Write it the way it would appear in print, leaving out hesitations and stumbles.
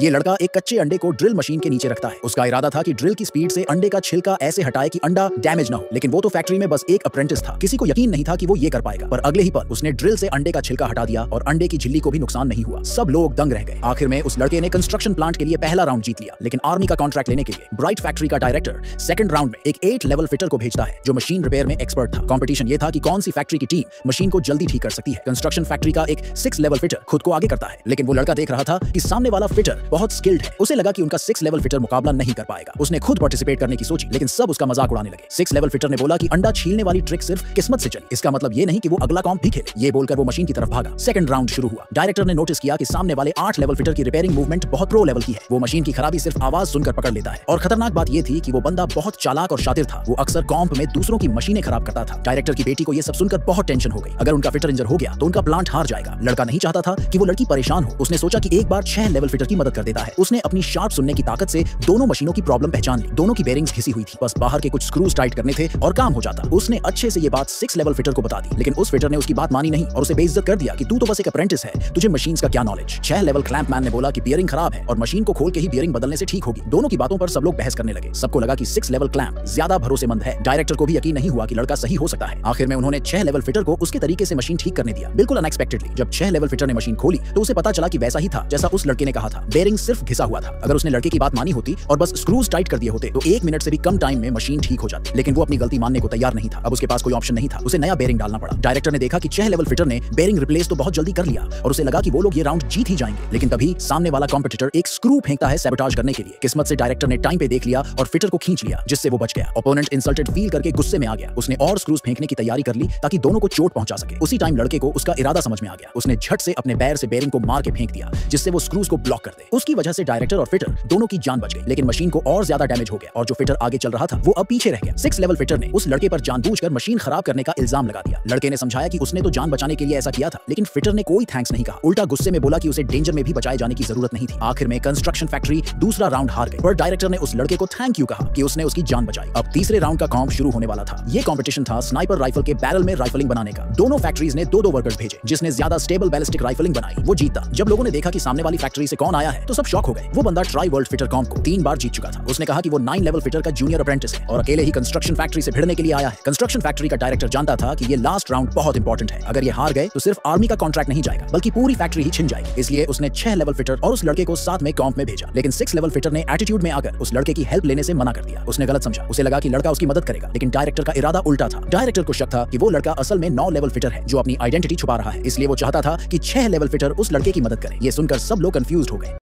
ये लड़का एक कच्चे अंडे को ड्रिल मशीन के नीचे रखता है। उसका इरादा था कि ड्रिल की स्पीड से अंडे का छिलका ऐसे हटाए कि अंडा डैमेज ना हो, लेकिन वो तो फैक्ट्री में बस एक अप्रेंटिस था। किसी को यकीन नहीं था कि वो ये कर पाएगा, पर अगले ही पल उसने ड्रिल से अंडे का छिलका हटा दिया और अंडे की झिल्ली को भी नुकसान नहीं हुआ। सब लोग दंग रह गए। आखिर में उस लड़के ने कंस्ट्रक्शन प्लांट के लिए पहला राउंड जीत लिया, लेकिन आर्मी का कॉन्ट्रैक्ट लेने के लिए ब्राइट फैक्ट्री का डायरेक्टर सेकंड राउंड में एक 8 लेवल फिटर को भेजता है जो मशीन रिपेयर में एक्सपर्ट था। कंपटीशन ये था कि कौन सी फैक्ट्री की टीम मशीन को जल्दी ठीक कर सकती है। कंस्ट्रक्शन फैक्ट्री का एक 6 लेवल फिटर खुद को आगे करता है, लेकिन वो लड़का देख रहा था कि सामने वाला फिटर बहुत स्किल्ड है। उसे लगा कि उनका 6 लेवल फिटर मुकाबला नहीं कर पाएगा। उसने खुद पार्टिसिपेट करने की सोची, लेकिन सब उसका मजाक उड़ाने लगे। 6 लेवल फिटर ने बोला कि अंडा छीलने वाली ट्रिक सिर्फ किस्मत से चली, इसका मतलब ये नहीं कि वो अगला कॉम्प भी खेले। ये बोलकर वो मशीन की तरफ भागा। सेकंड राउंड शुरू हुआ। डायरेक्टर ने नोटिस किया कि सामने वाले 8 लेवल फिटर की रिपेयरिंग मूवमेंट बहुत प्रो लेवल की है। वो मशीन की खराबी सिर्फ आवाज सुनकर पकड़ लेता है। और खतरनाक बात ये थी कि वो बंदा बहुत चालाक और शातिर था। वो अक्सर कॉम्प में दूसरों की मशीनें खराब करता था। डायरेक्टर की बेटी को ये सब सुनकर बहुत टेंशन हो गई। अगर उनका फिटर इंजर हो गया तो उनका प्लांट हार जाएगा। लड़का नहीं चाहता था कि वो लड़की परेशान हो। उसने सोचा कि एक बार 6 लेवल फिटर की मदद कर देता है। उसने अपनी शार्प सुनने की ताकत से दोनों मशीनों की प्रॉब्लम पहचान ली। दोनों की बेरिंग्स घिसी हुई थी, बस बाहर के कुछ स्क्रूज टाइट करने थे और काम हो जाता। उसने अच्छे से ये बात 6 लेवल फिटर को बता दी, लेकिन उस फिटर ने उसकी बात मानी नहीं और उसे बेइज्जत कर दिया कि तू तो बस एक अप्रेंटिस है, तुझे मशीन्स का क्या नॉलेज। 6 लेवल क्लैंप मैन ने बोला कि बियरिंग खराब है और मशीन को खोल के ही बियरिंग बदलने से ठीक होगी। दोनों की बातों पर सब लोग बहस करने लगे। सबको लगा कि 6 लेवल क्लैंप ज्यादा भरोसेमंद है। डायरेक्टर को भी यकीन नहीं हुआ कि लड़का सही हो सकता है। आखिर में उन्होंने 6 लेवल फिटर को उसके तरीके से मशीन ठीक करने दिया, बिल्कुल अनएक्सपेक्टेडली। जब 6 लेवल फिटर ने मशीन खोली तो उसे पता चला कि वैसा ही था जैसा उस लड़के ने कहा था। बेरिंग सिर्फ घिसा हुआ था। अगर उसने लड़के की बात मानी होती और बस स्क्रूज टाइट कर दिए होते तो 1 मिनट से भी कम टाइम में मशीन ठीक हो जाती, लेकिन वो अपनी गलती मानने को तैयार नहीं था। अब उसके पास कोई ऑप्शन नहीं था, उसे नया बेरिंग डालना पड़ा। डायरेक्टर ने देखा कि 6 लेवल फिटर ने बेरिंग रिप्लेस तो बहुत जल्दी कर लिया और उसे लगा कि वो लोग ये राउंड जीत ही जाएंगे, लेकिन तभी सामने वाला कॉम्पिटिटर एक स्क्रू फेंकता है सैबोटाज करने के लिए। किस्मत से डायरेक्टर ने टाइम पे देख लिया और फिटर को खींच लिया, जिससे वो बच गया। ओपोनेंट इंसल्टेड फील करके गुस्से में आ गया। उसने और स्क्रूज फेंकने की तैयारी कर ली ताकि दोनों को चोट पहुंचा सके। उसी टाइम लड़के को उसका इरादा समझ में आ गया। उसने झट से अपने पैर से बेरिंग को मार के फेंक दिया, जिससे वो स्क्रूज को ब्लॉक कर दे। उसकी वजह से डायरेक्टर और फिटर दोनों की जान बच गई, लेकिन मशीन को और ज्यादा डैमेज हो गया और जो फिटर आगे चल रहा था वो अब पीछे रह गया। 6 लेवल फिटर ने उस लड़के पर जानबूझकर मशीन खराब करने का इल्जाम लगा दिया। लड़के ने समझाया कि उसने तो जान बचाने के लिए ऐसा किया था, लेकिन फिटर ने कोई थैंक्स नहीं कहा। उल्टा गुस्से में बोला कि उसे डेंजर में भी बचाए जाने की जरूरत नहीं थी। आखिर में कंस्ट्रक्शन फैक्ट्री दूसरा राउंड हार गई, पर डायरेक्टर ने उस लड़के को थैंक यू कहा कि उसने उसकी जान बचाई। अब तीसरे राउंड का कॉम्प शुरू होने वाला था। ये कॉम्पिटिशन था स्नाइपर राइफल के बैरल में राइफलिंग बनाने का। दोनों फैक्ट्रीज ने 2-2 वर्कर्स भेजे। जिसने ज्यादा स्टेबल बैलिस्टिक राइफलिंग बनाई वो जीता। जब लोगों ने देखा कि सामने वाली फैक्ट्री से कौन आया है तो सब शॉक हो गए। वो बंदा ट्राई वर्ल्ड फिटर कॉम्प को 3 बार जीत चुका था। उसने कहा कि वो 9 लेवल फिटर का जूनियर अप्रेंटिस है और अकेले ही कंस्ट्रक्शन फैक्ट्री से भिड़ने के लिए आया है। कंस्ट्रक्शन फैक्ट्री का डायरेक्टर जानता था कि ये लास्ट राउंड बहुत इंपॉर्टेंट है। अगर ये हार गए तो सिर्फ आर्मी का कॉन्ट्रैक्ट नहीं जाएगा, बल्कि पूरी फैक्ट्री ही छिन जाएगी। इसलिए उसने 6 लेवल फिटर और उस लड़के को साथ में कॉम्प में भेजा, लेकिन 6 लेवल फिटर ने एटीट्यूड में आकर उस लड़के की हेल्प लेने से मना कर दिया। उसने गलत समझा। उसे लगा कि लड़का उसकी मदद करेगा, लेकिन डायरेक्टर का इरादा उल्टा था। डायरेक्टर को शक था कि वो लड़का असल में 9 लेवल फिटर है जो अपनी आइडेंटिटी छुपा रहा है। इसलिए वो चाहता था कि 6 लेवल फिटर उस लड़के की मदद करे। ये सुनकर सब लोग कंफ्यूज्ड हो गए।